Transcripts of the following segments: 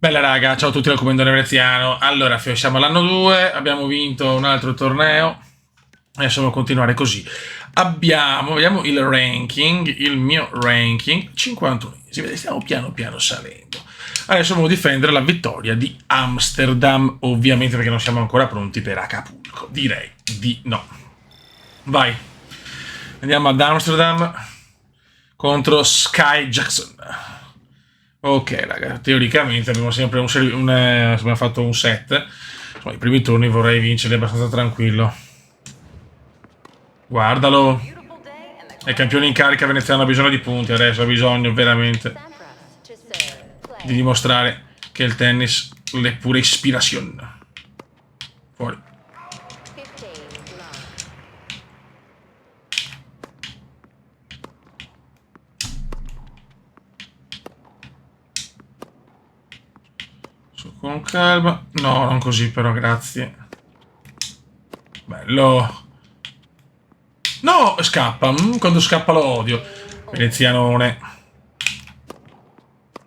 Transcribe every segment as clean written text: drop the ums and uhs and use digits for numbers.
Bella raga, ciao a tutti dal Comandante Veneziano. Allora, siamo all'anno 2, abbiamo vinto un altro torneo. Adesso dobbiamo continuare così. Vediamo il ranking, il mio ranking, 51esimo, stiamo piano piano salendo. Adesso dobbiamo difendere la vittoria di Amsterdam, ovviamente perché non siamo ancora pronti per Acapulco. Direi di no. Vai, andiamo ad Amsterdam contro Sky Jackson. Ok, raga, teoricamente abbiamo sempre abbiamo fatto un set. Insomma, i primi turni vorrei vincerli abbastanza tranquillo. Guardalo. È campione in carica veneziano, ha bisogno di punti adesso, ha bisogno veramente di dimostrare che il tennis è pure ispirazione. Fuori. Su con calma. No, non così però, grazie. Bello. No, scappa. Quando scappa lo odio. Venezianone.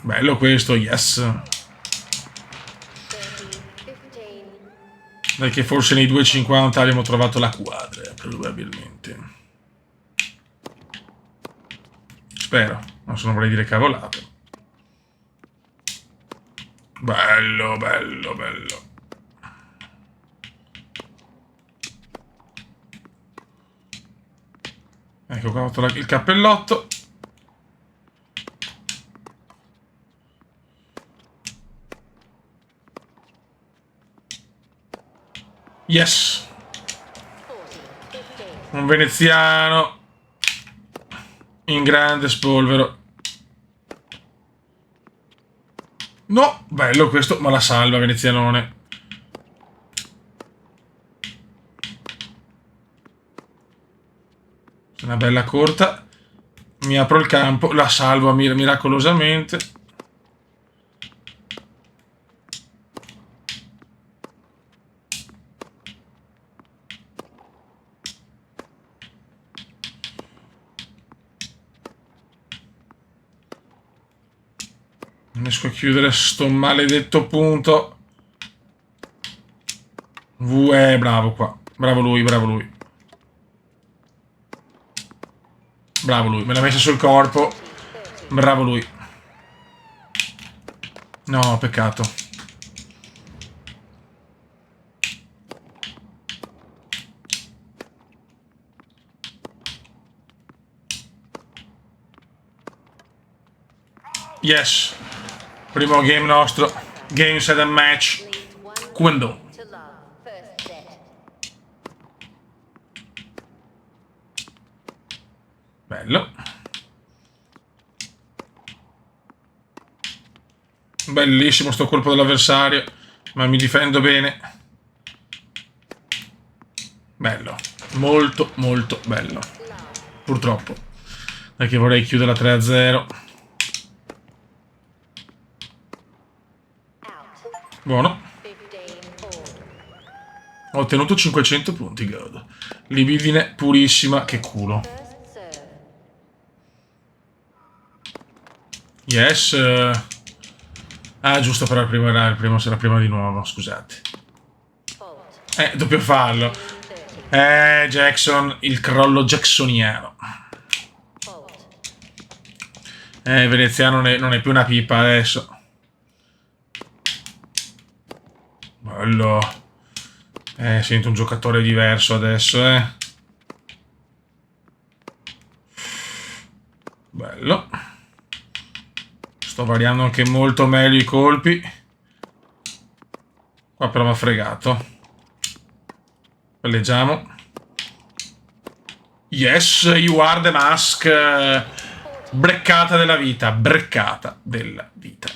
Bello questo, yes. Dai che forse nei 2,50 abbiamo trovato la quadra, probabilmente. Spero, non so, non vorrei dire cavolate. Bello, bello, bello. Ecco qua ho fatto il cappellotto. Yes! Un veneziano in grande spolvero. No, bello questo, ma la salva venezianone. Una bella corta. Mi apro il campo, la salvo miracolosamente. Non riesco a chiudere sto maledetto punto. Bravo qua. Bravo lui, bravo lui. Bravo lui, me l'ha messa sul corpo. Bravo lui. No, peccato. Yes. Primo game nostro. Game set and match. Quando? Bello. Bellissimo sto colpo dell'avversario. Ma mi difendo bene. Bello. Molto, molto bello. Purtroppo. Perché vorrei chiudere la 3-0. Buono. Ho ottenuto 500 punti, God. Libidine purissima, che culo. Yes. Ah, giusto, però era prima di nuovo, scusate. Doppio fallo. Jackson, il crollo jacksoniano. Veneziano non è più una pipa adesso. Bello. Sento un giocatore diverso adesso, Bello. Sto variando anche molto meglio i colpi. Qua però mi ha fregato. Pelleggiamo. Yes, you are the mask. Breccata della vita. Breccata della vita.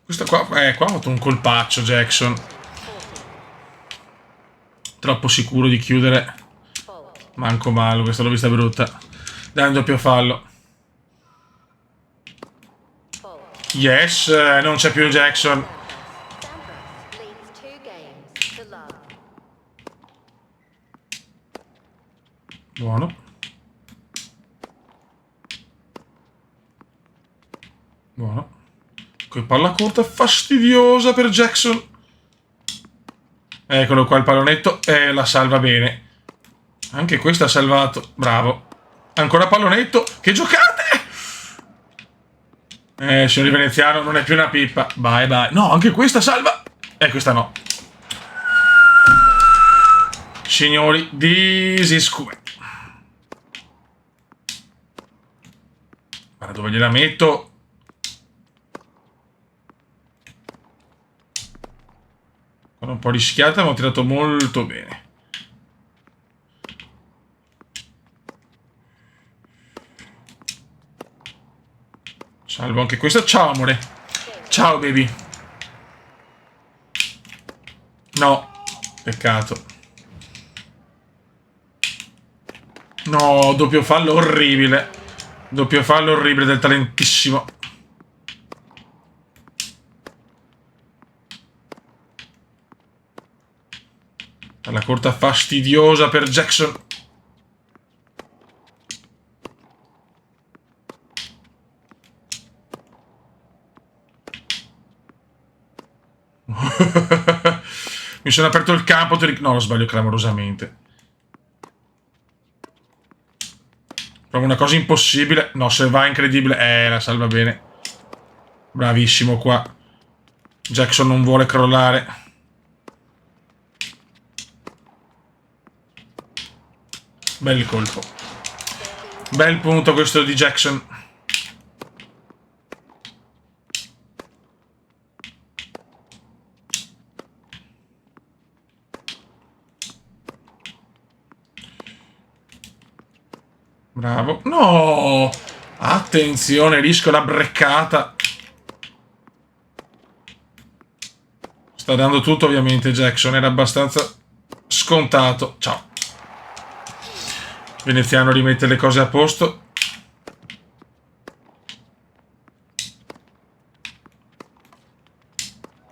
Questo qua, qua ha fatto un colpaccio Jackson. Troppo sicuro di chiudere. Manco male, questa l'ho vista brutta. Dai un doppio fallo. Yes, non c'è più Jackson. Buono. Buono. Con palla corta fastidiosa per Jackson. Eccolo qua il pallonetto. La salva bene. Anche questa ha salvato. Bravo. Ancora pallonetto. Che giocate! Signori veneziano, non è più una pippa. Bye bye. No, anche questa salva. Questa no. Signori, this is cool. Guarda dove gliela metto. Con un po' rischiata, ma ho tirato molto bene. Salvo anche questa. Ciao, amore. Ciao, baby. No. Peccato. No, doppio fallo orribile. Doppio fallo orribile del talentissimo. La corta fastidiosa per Jackson. Mi sono aperto il campo. No, lo sbaglio clamorosamente. Proprio una cosa impossibile. No, se va incredibile. La salva bene. Bravissimo qua. Jackson non vuole crollare. Bel colpo. Bel punto questo di Jackson. Bravo. No! Attenzione, rischio la breccata. Sta dando tutto ovviamente Jackson. Era abbastanza scontato. Ciao. Veneziano rimette le cose a posto.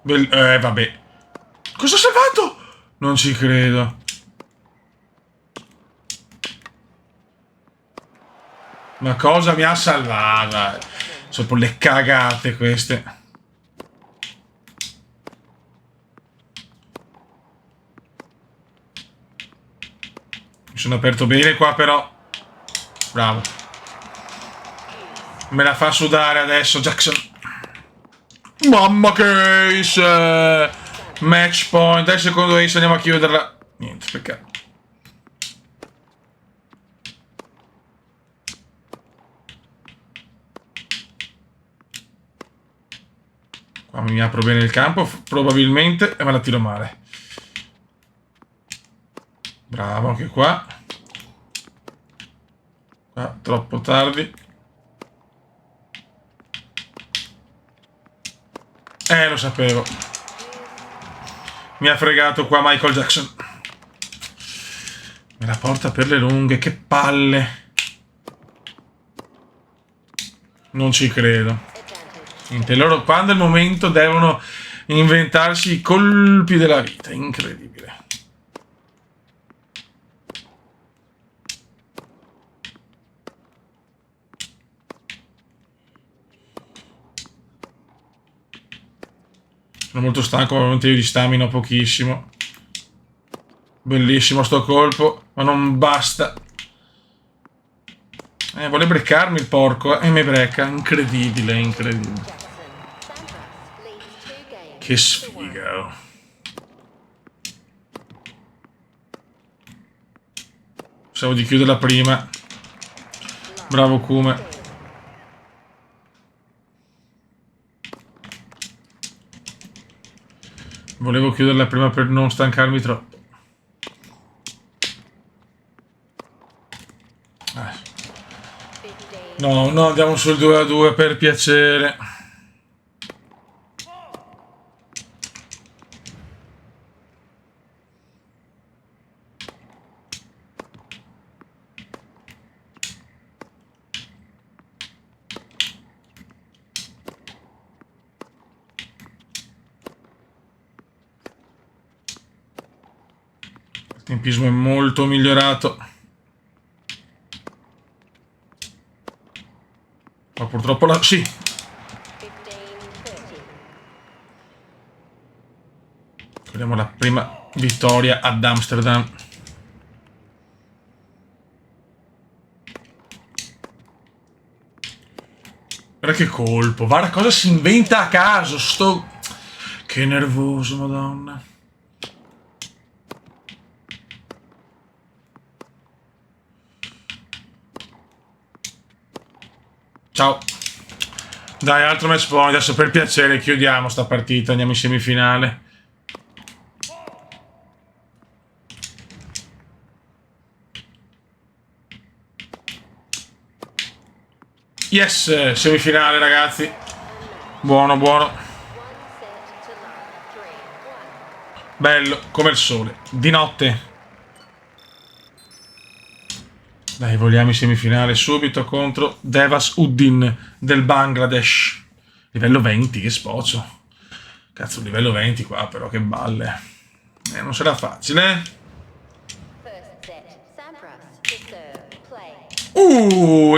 Vabbè. Cosa ha salvato? Non ci credo. Ma cosa mi ha salvato? Sono un po' le cagate queste. Mi sono aperto bene qua però. Bravo. Me la fa sudare adesso Jackson. Mamma che ace. Match point. Dai, secondo ace andiamo a chiuderla. Niente, peccato. Qua mi apro bene il campo, probabilmente, e me la tiro male. Bravo, anche qua. Qua, troppo tardi. Lo sapevo. Mi ha fregato qua Michael Jackson. Me la porta per le lunghe, che palle. Non ci credo. Niente, loro quando è il momento devono inventarsi i colpi della vita. Incredibile. Sono molto stanco, ovviamente io di stamina ho pochissimo. Bellissimo sto colpo, ma non basta. Vuole breccarmi il porco, e mi brecca. Incredibile, incredibile. Che sfiga. Pensavo di chiuderla prima. Bravo Kume. Volevo chiuderla prima per non stancarmi troppo. No, no, andiamo sul 2-2 per piacere. Il tempismo è molto migliorato. Ma purtroppo la... Sì. Vediamo la prima vittoria ad Amsterdam. Guarda che colpo. Guarda cosa si inventa a caso. Che nervoso, madonna. Ciao. Dai, altro match point. Adesso per piacere chiudiamo sta partita. Andiamo in semifinale. Yes, semifinale ragazzi. Buono, buono. Bello, come il sole. Di notte. Dai, vogliamo in semifinale subito contro Devas Uddin del Bangladesh. Livello 20, che spoccio. Cazzo, livello 20 qua, però, che balle. Non sarà facile,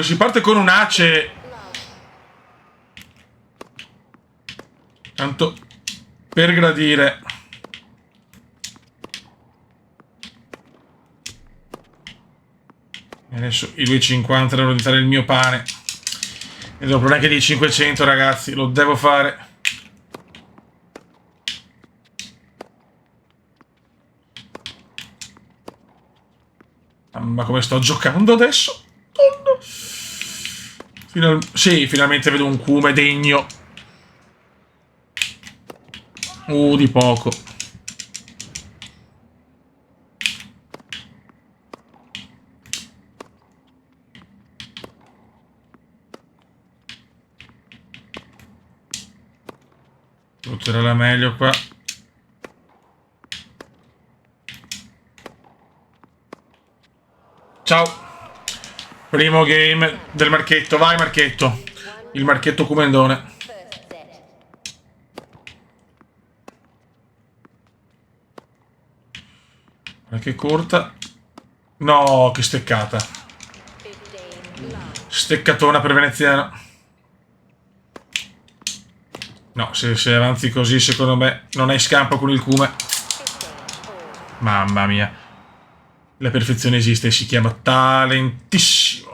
si parte con un ace. Tanto per gradire. E adesso i 250 devono diventare il mio pane. E dopo neanche dei 500, ragazzi, lo devo fare. Ma come sto giocando adesso? Sì, finalmente vedo un Kume degno. Di poco. Butterà meglio qua. Ciao. Primo game del Marchetto. Vai, Marchetto. Il Marchetto Cumendone. Guarda che corta. No, che steccata. Steccatona per veneziano. No, se avanzi così, secondo me, non hai scampo con il Kume. Mamma mia. La perfezione esiste e si chiama talentissimo.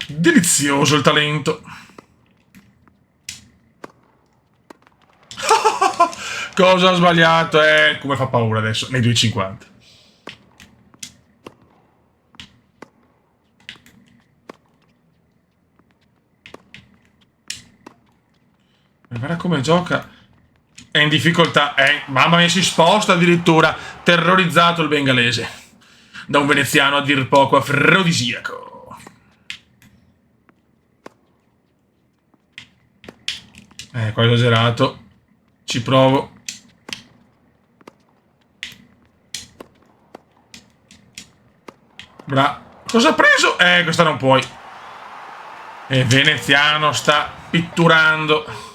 Delizioso il talento. Cosa ho sbagliato? Come fa paura adesso? Nei 2,50. Guarda come gioca. È in difficoltà. Mamma mia, si sposta addirittura. Terrorizzato il bengalese. Da un veneziano a dir poco afrodisiaco. Qua ho esagerato. Ci provo. Cosa ha preso? Questa non puoi. E veneziano sta pitturando.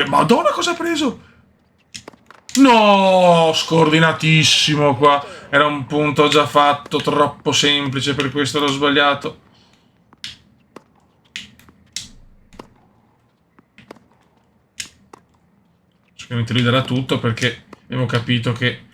Madonna, cosa ha preso? No, scordinatissimo qua. Era un punto già fatto, troppo semplice, per questo l'ho sbagliato. Sicuramente lui darà tutto perché abbiamo capito che...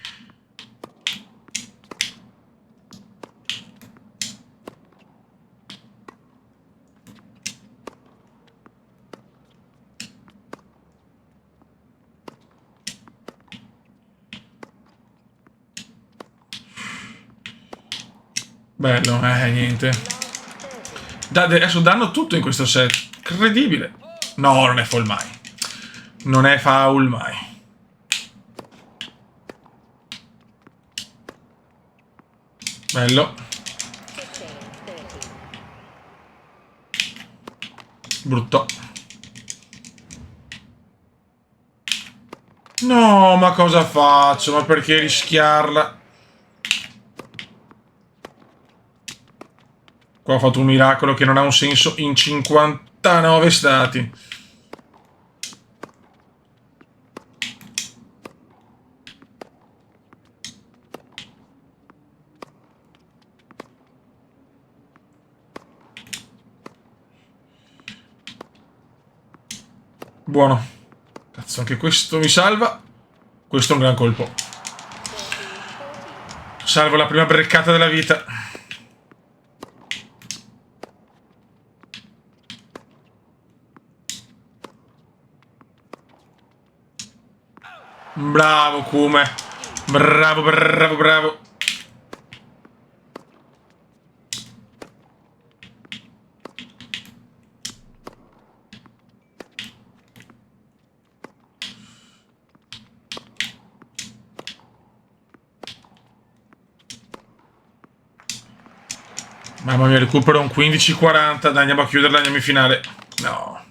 Bello, niente. Adesso danno tutto in questo set. Incredibile. No, non è foul mai. Non è foul mai. Bello. Brutto. No, ma cosa faccio? Ma perché rischiarla? Qua ho fatto un miracolo che non ha un senso in 50... 99 stati. Buono. Cazzo, anche questo mi salva. Questo è un gran colpo. Salvo la prima breccata della vita. Bravo Kume. Bravo, bravo, bravo. Mamma mia, recupero un 15-40. Dai, andiamo a chiuderla, andiamo in finale. No.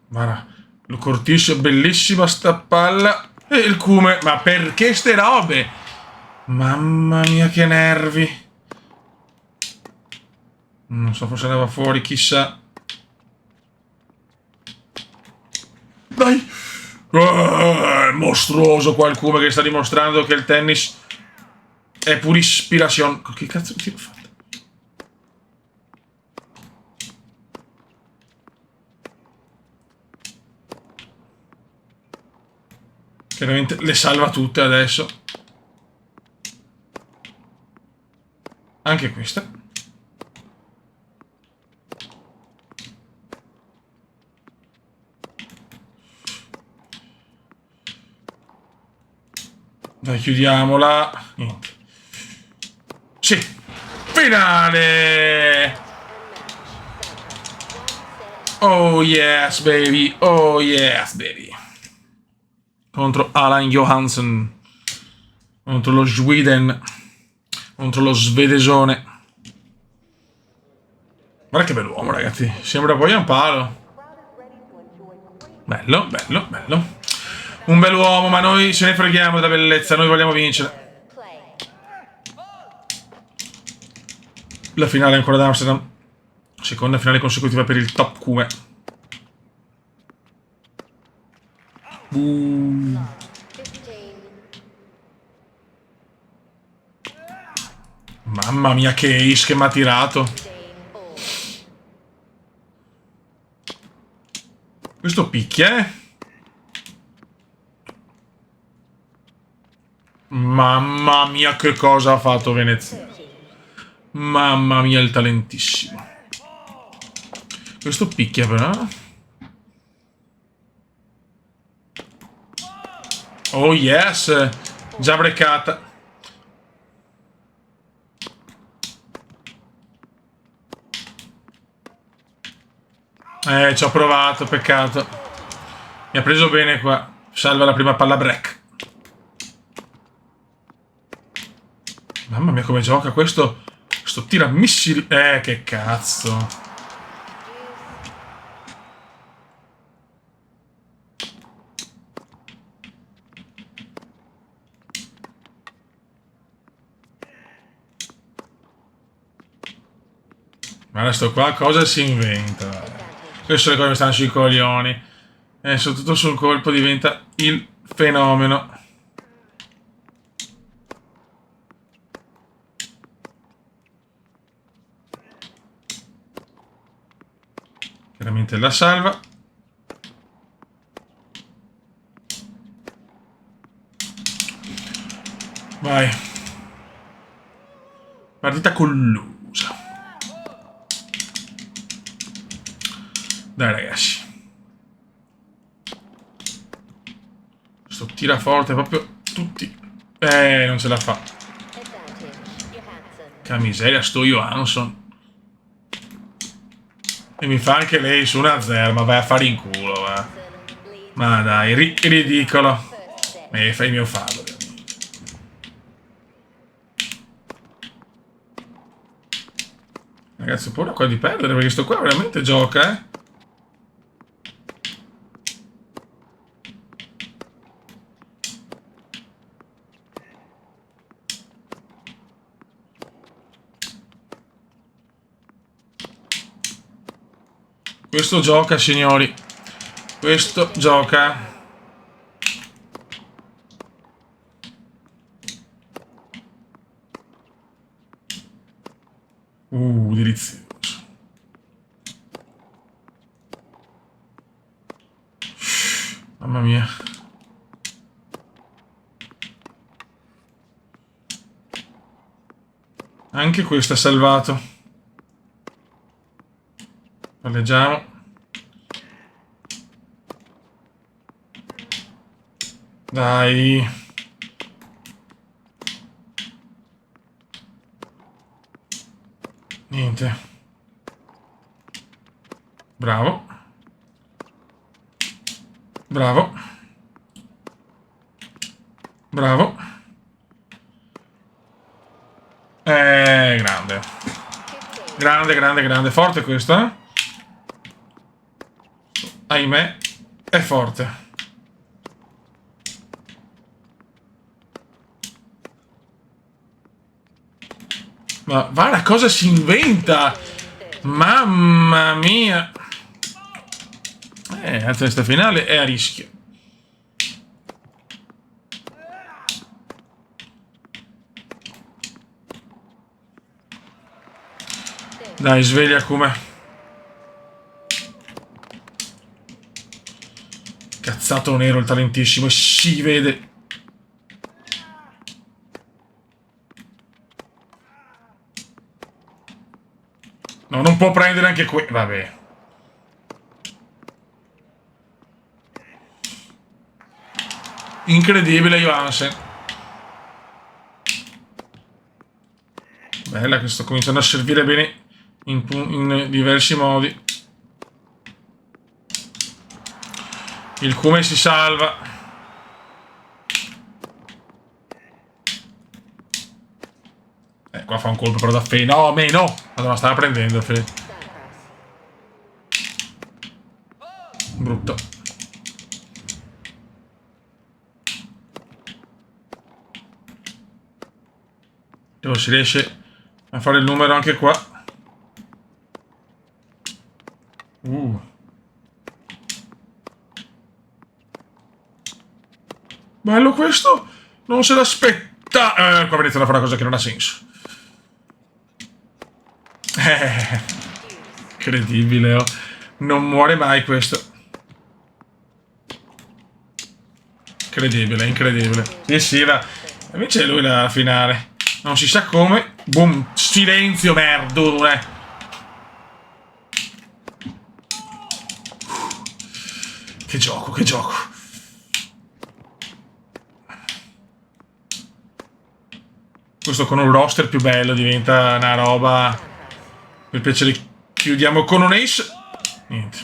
Guarda, lo cortisce, bellissima sta palla. E il Kume, ma perché ste robe? Mamma mia, che nervi. Non so, forse andava fuori, chissà. Dai! È mostruoso qua il Kume che sta dimostrando che il tennis è pura ispirazione. Che cazzo di tiro ho fatto? Chiaramente le salva tutte adesso. Anche questa. Dai, chiudiamola. Niente. Sì. Finale! Oh yes, baby. Oh yes, baby. Contro Alan Johansson. Contro lo Sweden. Contro lo svedesone. Guarda che bell'uomo, ragazzi. Sembra poi un palo. Bello, bello, bello. Un bell'uomo, ma noi ce ne freghiamo della bellezza. Noi vogliamo vincere. La finale ancora da Amsterdam. Seconda finale consecutiva per il top Kume. Mamma mia, che ace che mi ha tirato. Questo picchia, eh? Mamma mia, che cosa ha fatto Venezia. Mamma mia, il talentissimo. Questo picchia però. Oh yes. Già breccata. Ci ho provato, peccato. Mi ha preso bene qua. Salva la prima palla break. Mamma mia come gioca questo. Sto tiramissili. Che cazzo. Guarda sto qua cosa si inventa. Queste sono le cose che stanno sui coglioni. E soprattutto sul colpo diventa il fenomeno. Chiaramente la salva. Vai. Partita collusa. Dai ragazzi. Sto tira forte proprio tutti. Non ce la fa. Che miseria sto Johansson. E mi fa anche lei su 1-0, ma vai a fare in culo, va. Ma dai, ridicolo. Fai il mio fallo. Ragazzi, ho paura qua di perdere, perché sto qua veramente gioca, eh. Questo gioca, signori. Questo gioca. Delizioso. Mamma mia. Anche questo è salvato. Palleggiamo. Dai. Niente. Bravo. Bravo. Bravo. Grande. Grande, grande, grande. Forte questo, eh? Ahimè, è forte. Ma guarda cosa si inventa! Mamma mia! La testa finale è a rischio. Dai, sveglia come. Cazzato nero il talentissimo, e si vede. No, non può prendere anche qui. Vabbè. Incredibile Johansen. Bella che sto cominciando a servire bene in diversi modi. Il come si salva. Qua fa un colpo però da Fei. No, meno. Allora stava prendendo Fei. Brutto. Devo si riesce a fare il numero anche qua. Bello questo. Non se l'aspetta. Qua vedete a fare una cosa che non ha senso. Incredibile, oh. Non muore mai questo. Incredibile, incredibile. Sì, sì, invece è lui la finale. Non si sa come. Boom, silenzio, merdone. Che gioco, che gioco. Questo con un roster più bello diventa una roba. Per piacere, chiudiamo con un ace. Niente.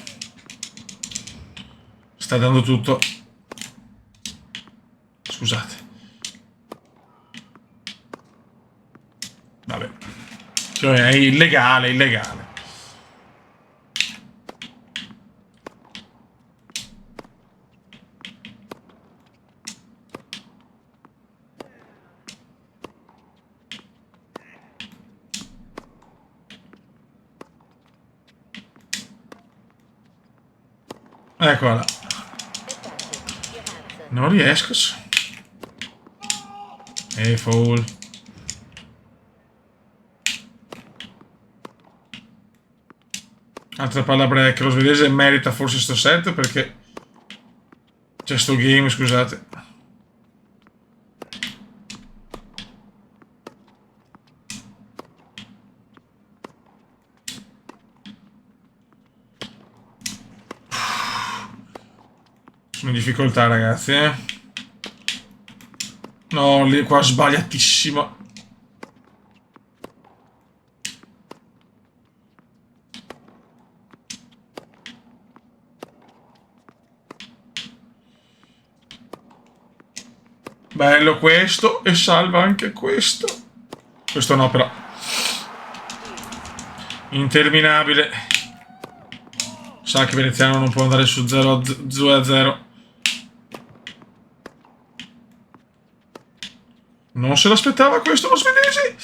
Sta dando tutto. Scusate. Vabbè. Cioè, è illegale, illegale. Eccola. Non riesco. Foul. Altra palla break. Lo svedese merita forse sto set perché c'è sto game, scusate. Sono in difficoltà, ragazzi, No, lì qua sbagliatissimo. Bello questo e salva anche questo. Questo no, però. Interminabile. Sa che Veneziano non può andare su 2-0. Non se l'aspettava questo lo svedese.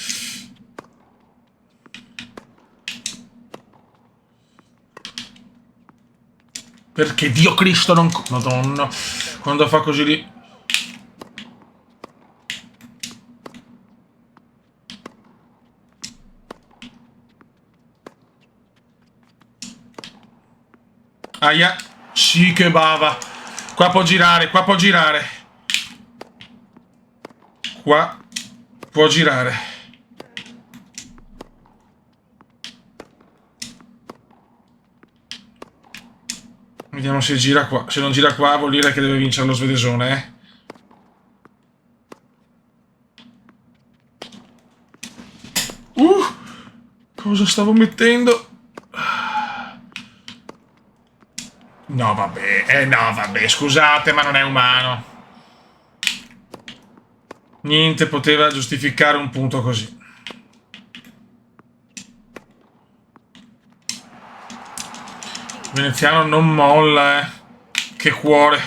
Perché Dio Cristo non... Madonna. Quando fa così lì... Aia. Sì che bava. Qua può girare, qua può girare. Qua può girare. Vediamo se gira qua. Se non gira qua vuol dire che deve vincere lo svedesone, eh. Cosa stavo mettendo? No vabbè, no vabbè, scusate, ma non è umano. Niente poteva giustificare un punto così. Veneziano non molla, eh. Che cuore.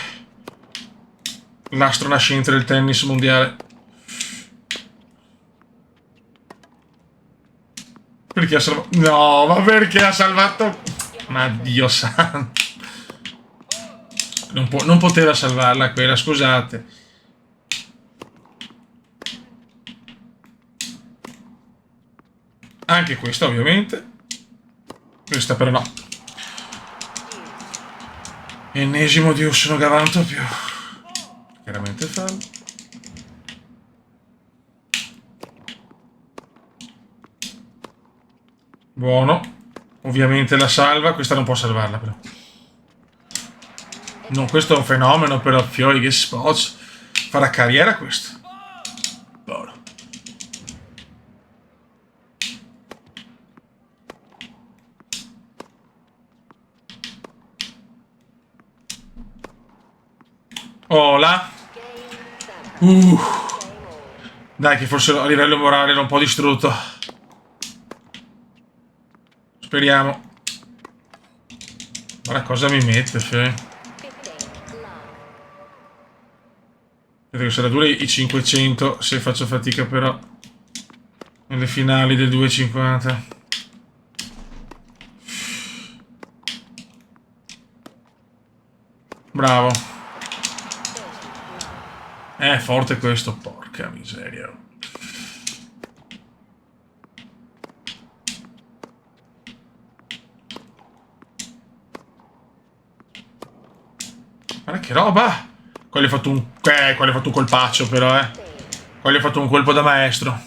L'astro nascente del tennis mondiale. Perché ha salvato... No, ma perché ha salvato... Ma Dio santo. Non poteva salvarla quella, scusate. Anche questa, ovviamente. Questa però no. Ennesimo Dios non gavanto più. Chiaramente fallo. Buono. Ovviamente la salva. Questa non può salvarla però. No, questo è un fenomeno però. Fiori che spots. Farà carriera questo. Buono. Ola. Dai che forse a livello morale era un po' distrutto. Speriamo. Guarda cosa mi mette, Fede. Vedo che sarà dure i 500 se faccio fatica però nelle finali del 2,50. Bravo. È forte questo, porca miseria. Guarda che roba! Qua gli ho fatto un... qua gli ho fatto un colpaccio però, eh. Qua gli ho fatto un colpo da maestro.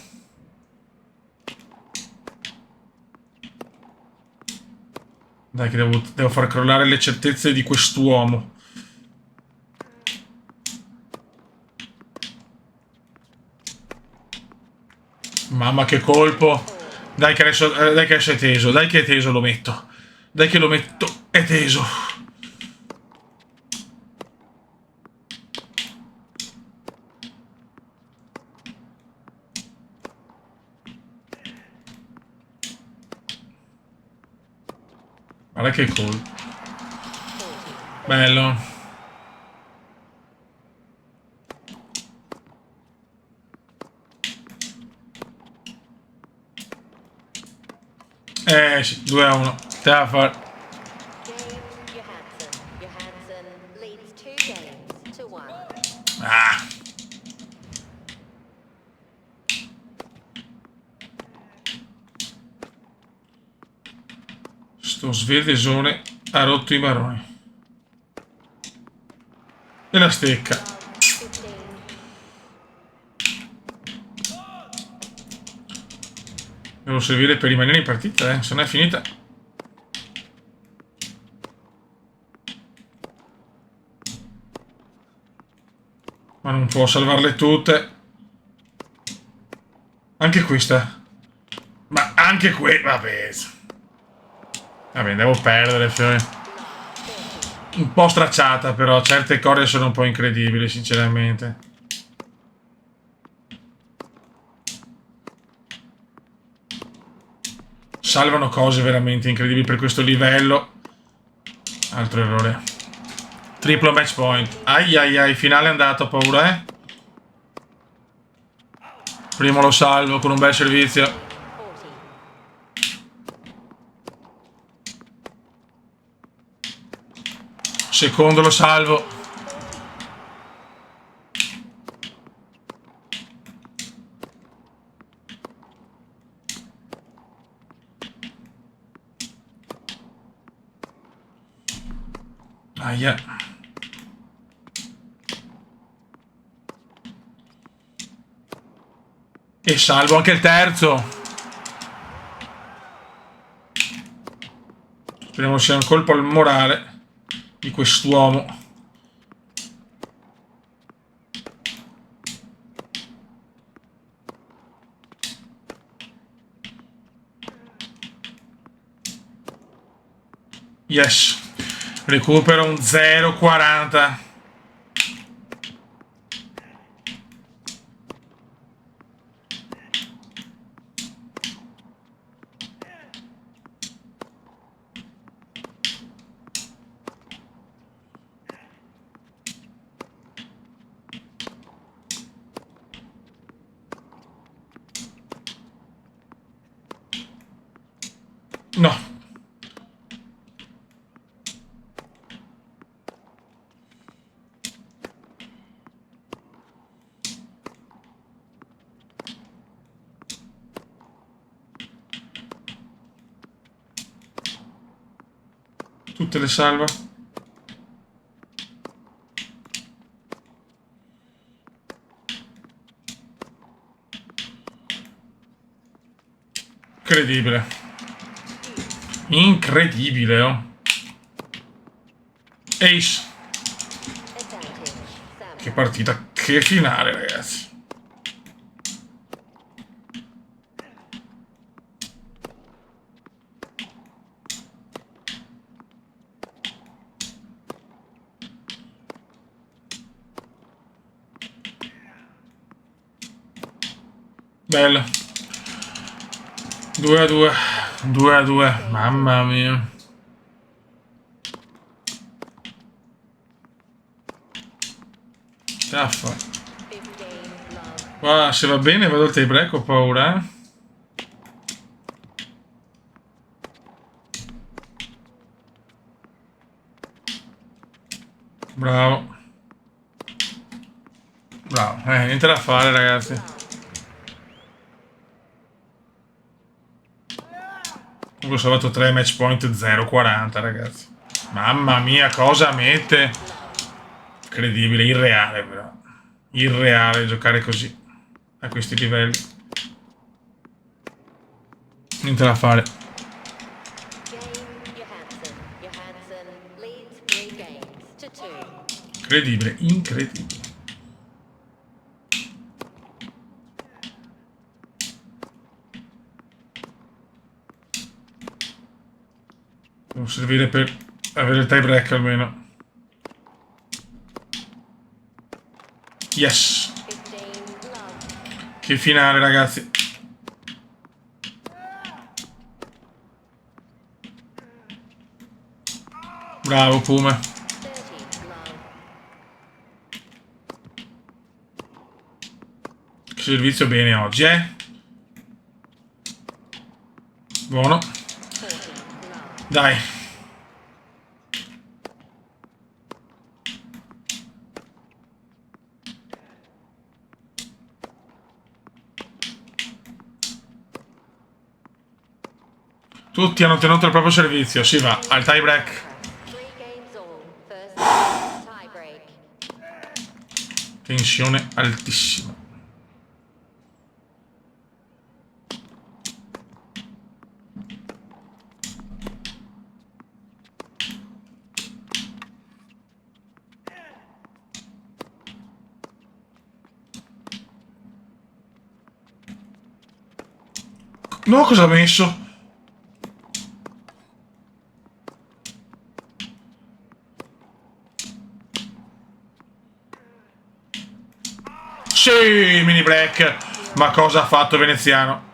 Dai che devo far crollare le certezze di quest'uomo. Mamma che colpo. Dai che adesso è teso. Dai che è teso, lo metto. Dai che lo metto. È teso. Guarda che colpo. Bello. Sì, 2-1. Te la fa. Ah. Sto svedesone ha rotto i maroni. E la stecca. Devo servire per rimanere in partita, se non è finita. Ma non può salvarle tutte. Anche questa. Ma anche vabbè. Vabbè, devo perdere, fiori. Un po' stracciata, però. Certe corde sono un po' incredibili, sinceramente. Salvano cose veramente incredibili per questo livello. Altro errore. Triplo match point. Ai ai ai, finale è andato, ho paura, eh. Primo lo salvo con un bel servizio. Secondo lo salvo. Aia. E salvo anche il terzo. Speriamo sia un colpo al morale di quest'uomo. Yes. Recupero un 0,40. No. Tutte le salva. Incredibile. Incredibile, oh. Ace. Che partita, che finale, ragazzi. Bella. 2-2. 2-2. Mamma mia. Caffa. Qua se va bene vado al tie break, ho paura, eh. Bravo. Bravo. Niente da fare, ragazzi. Comunque ho salvato 3 match point 0,40, ragazzi. Mamma mia, cosa mette? Incredibile, irreale però. Irreale giocare così. A questi livelli. Niente da fare. Incredibile, incredibile. Devo servire per avere il tie break almeno. Yes. Che finale, ragazzi. Bravo, Puma. Che servizio bene oggi, eh? Buono. Dai. Tutti hanno tenuto il proprio servizio. Si va al tie break. Tensione altissima. No, cosa ha messo? Sì, mini break. Ma cosa ha fatto Veneziano?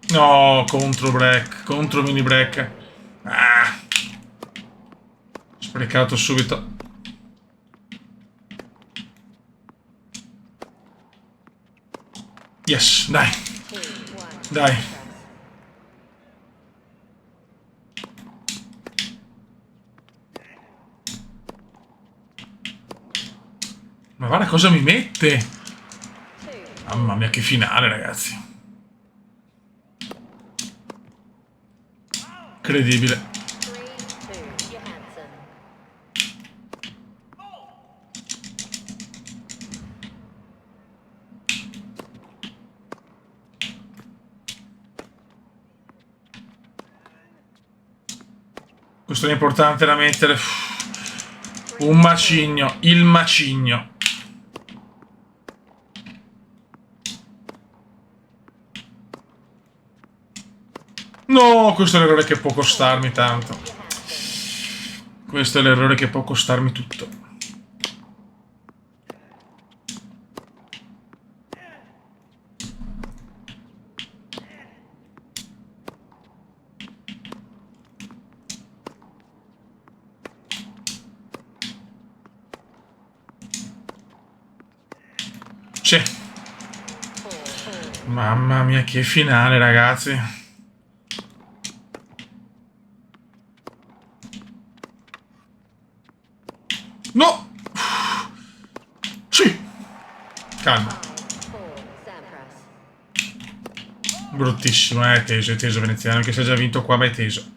No, contro break, contro mini break. Ah. Sprecato subito. Yes, dai. Dai. Ma guarda cosa mi mette. Mamma mia, che finale, ragazzi. Incredibile. Questo è importante da mettere. Un macigno, il macigno. No, questo è l'errore che può costarmi tanto. Questo è l'errore che può costarmi tutto. Sì. Mamma mia, che finale, ragazzi. No! Sì! Calma. Bruttissimo, è teso veneziano, che si è già vinto qua, ma è teso.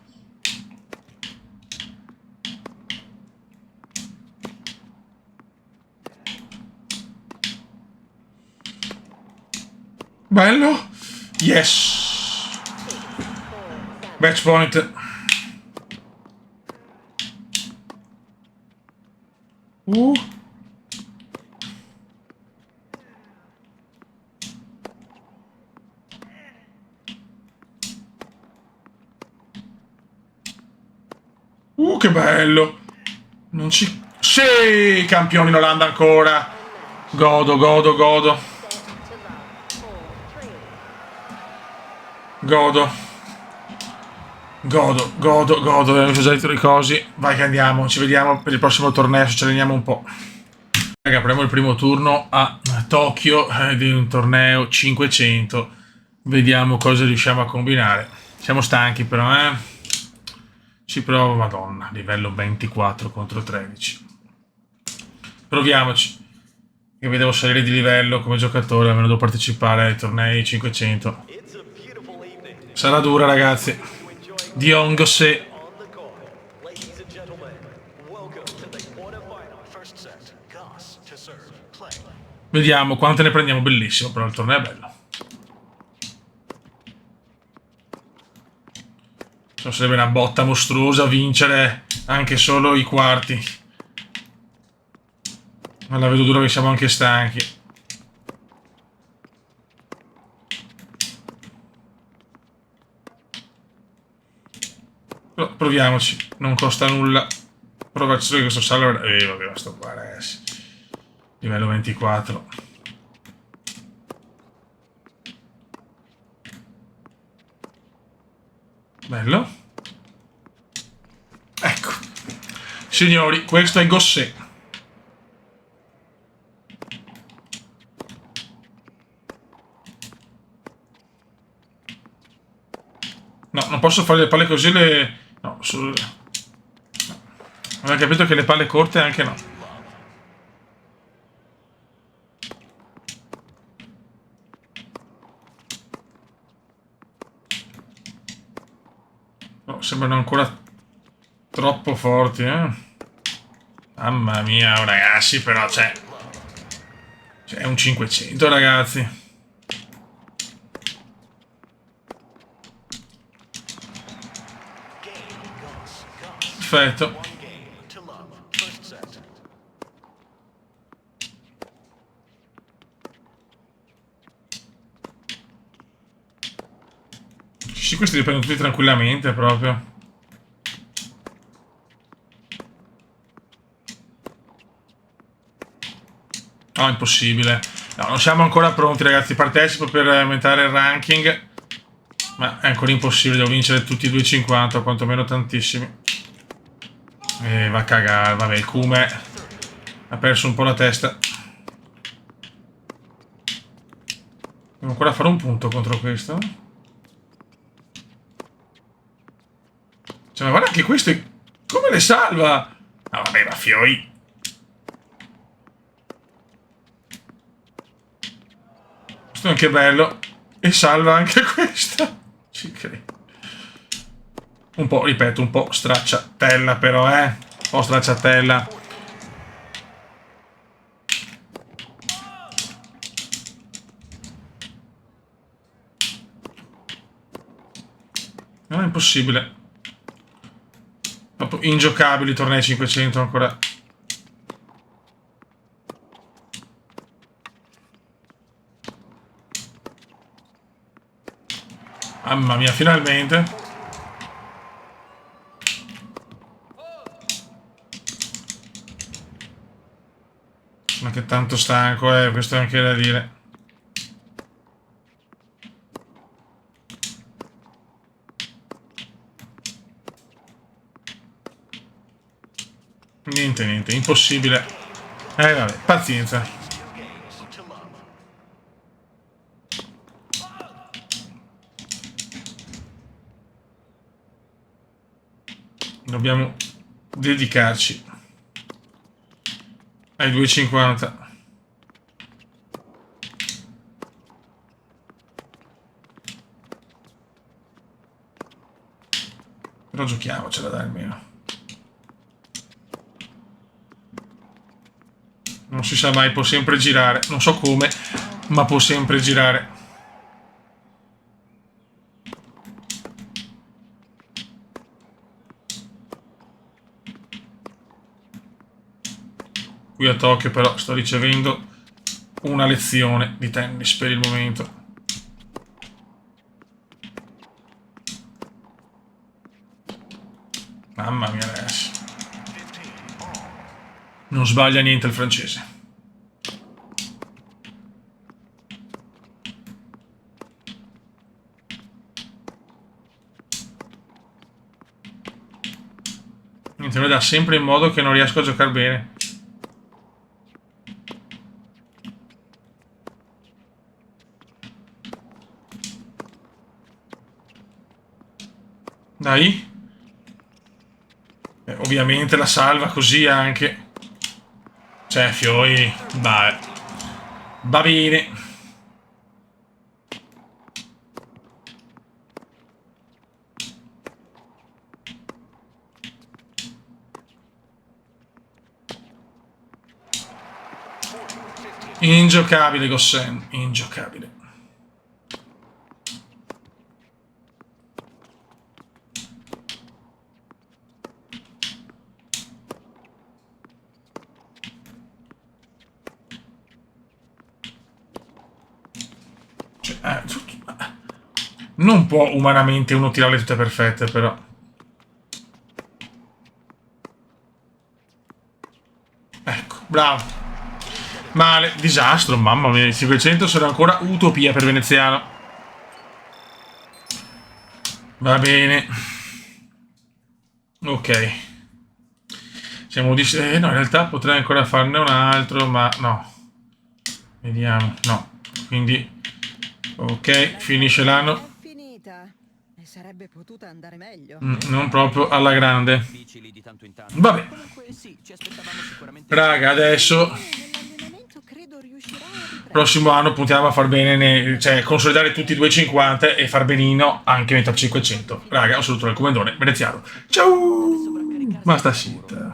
Bello! Yes! Match point. Che bello! Non ci... Sì! Campioni in Olanda ancora! Godo, godo, godo. Godo. Godo, godo, godo. Abbiamo già detto le cose. Vai che andiamo. Ci vediamo per il prossimo torneo. Ci alleniamo un po'. Raga, apriamo il primo turno a Tokyo di un torneo 500. Vediamo cosa riusciamo a combinare. Siamo stanchi però, eh? Ci provo, madonna. Livello 24 contro 13. Proviamoci. Io mi devo salire di livello come giocatore, almeno devo partecipare ai tornei 500. Sarà dura, ragazzi. Diongose. Vediamo quante ne prendiamo, bellissimo, però il torneo è bello. Sarebbe una botta mostruosa vincere anche solo i quarti. Ma la vedo dura che siamo anche stanchi. Però proviamoci, non costa nulla. Provarci solo questo salvo. Vabbè, sto qua, ragazzi. Livello 24. Bello. Ecco. Signori, questo è Gosset. No, non posso fare le palle così le... No, solo... No. Aveva capito che le palle corte anche no. No, sembrano ancora troppo forti, eh. Mamma mia, ragazzi, però c'è... È un 500, ragazzi. Perfetto. Sì, questi li prendo tutti tranquillamente, proprio. No, impossibile. No, non siamo ancora pronti, ragazzi. Partecipo per aumentare il ranking. Ma è ancora impossibile, devo vincere tutti i 2,50, o quantomeno tantissimi. Va a cagare, vabbè, il Kume ha perso un po' la testa. Devo ancora fare un punto contro questo. Cioè, ma guarda che questo è... Come le salva? Ah, vabbè, ma fioi. Questo è anche bello. E salva anche questa. Ci credo. Un po', ripeto, un po' stracciatella però, Un po' stracciatella. Non è impossibile. Proprio ingiocabili, tornei 500 ancora. Mamma mia, finalmente. Ma che tanto stanco, questo è anche da dire. Niente, impossibile. Vabbè, pazienza. Dobbiamo dedicarci ai 2,50. Però giochiamocela dai almeno. Non si sa mai, può sempre girare. Non so come, ma può sempre girare. Qui a Tokyo però sto ricevendo una lezione di tennis per il momento. Mamma mia ragazzi. Non sbaglia niente il francese. Niente, lui dà sempre in modo che non riesco a giocare bene. Dai. Ovviamente la salva così anche. Cioè, fioi. Va bene. Ingiocabile Gossen. Ingiocabile. Non può umanamente uno tirarle tutte perfette, però. Ecco, bravo. Male, disastro, mamma mia, i 500 sono ancora utopia per veneziano. Va bene. Ok. Siamo di... no, in realtà potrei ancora farne un altro, ma no. Vediamo, no. Quindi... Ok, finisce l'anno. Sarebbe potuta andare meglio. Non proprio alla grande. Vabbè. Raga, adesso prossimo anno puntiamo a far bene, cioè consolidare tutti i 250 e far benino anche metà 500. Raga, un saluto dal comandone veneziano. Ciao! Basta shit.